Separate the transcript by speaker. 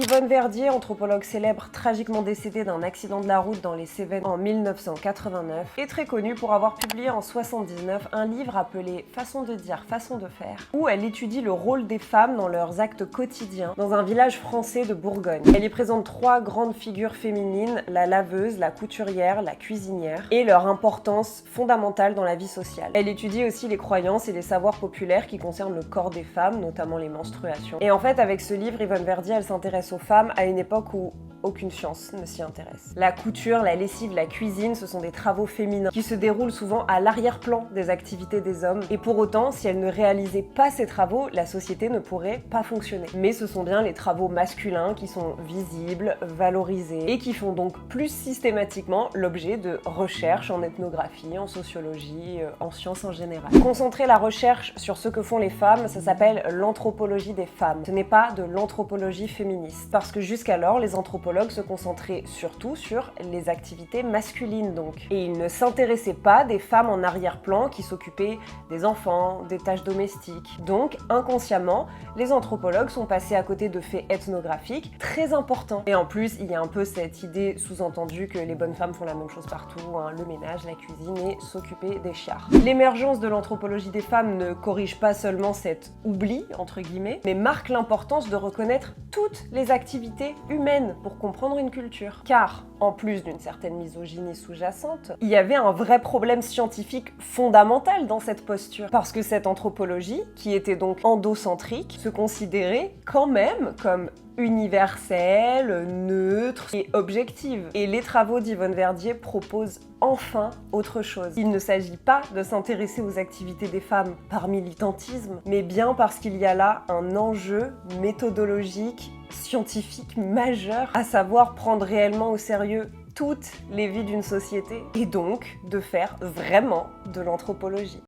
Speaker 1: Yvonne Verdier, anthropologue célèbre tragiquement décédée d'un accident de la route dans les Cévennes en 1989, est très connue pour avoir publié en 1979 un livre appelé Façon de dire, façon de faire, où elle étudie le rôle des femmes dans leurs actes quotidiens dans un village français de Bourgogne. Elle y présente 3 grandes figures féminines, la laveuse, la couturière, la cuisinière, et leur importance fondamentale dans la vie sociale. Elle étudie aussi les croyances et les savoirs populaires qui concernent le corps des femmes, notamment les menstruations. Et en fait, avec ce livre, Yvonne Verdier, elle s'intéresse aux femmes à une époque où aucune science ne s'y intéresse. La couture, la lessive, la cuisine, ce sont des travaux féminins qui se déroulent souvent à l'arrière-plan des activités des hommes. Et pour autant, si elles ne réalisaient pas ces travaux, la société ne pourrait pas fonctionner. Mais ce sont bien les travaux masculins qui sont visibles, valorisés et qui font donc plus systématiquement l'objet de recherches en ethnographie, en sociologie, en sciences en général. Concentrer la recherche sur ce que font les femmes, ça s'appelle l'anthropologie des femmes. Ce n'est pas de l'anthropologie féministe. Parce que jusqu'alors, les anthropologues se concentraient surtout sur les activités masculines donc. Et ils ne s'intéressaient pas des femmes en arrière-plan qui s'occupaient des enfants, des tâches domestiques. Donc, inconsciemment, les anthropologues sont passés à côté de faits ethnographiques très importants. Et en plus, il y a un peu cette idée sous-entendue que les bonnes femmes font la même chose partout, hein, le ménage, la cuisine et s'occuper des chars. L'émergence de l'anthropologie des femmes ne corrige pas seulement cet oubli, entre guillemets, mais marque l'importance de reconnaître toutes les activités humaines pour comprendre une culture. Car, en plus d'une certaine misogynie sous-jacente, il y avait un vrai problème scientifique fondamental dans cette posture. Parce que cette anthropologie, qui était donc endocentrique, se considérait quand même comme universelle, neutre et objective. Et les travaux d'Yvonne Verdier proposent enfin autre chose. Il ne s'agit pas de s'intéresser aux activités des femmes par militantisme, mais bien parce qu'il y a là un enjeu méthodologique, scientifique majeur, à savoir prendre réellement au sérieux toutes les vies d'une société et donc de faire vraiment de l'anthropologie.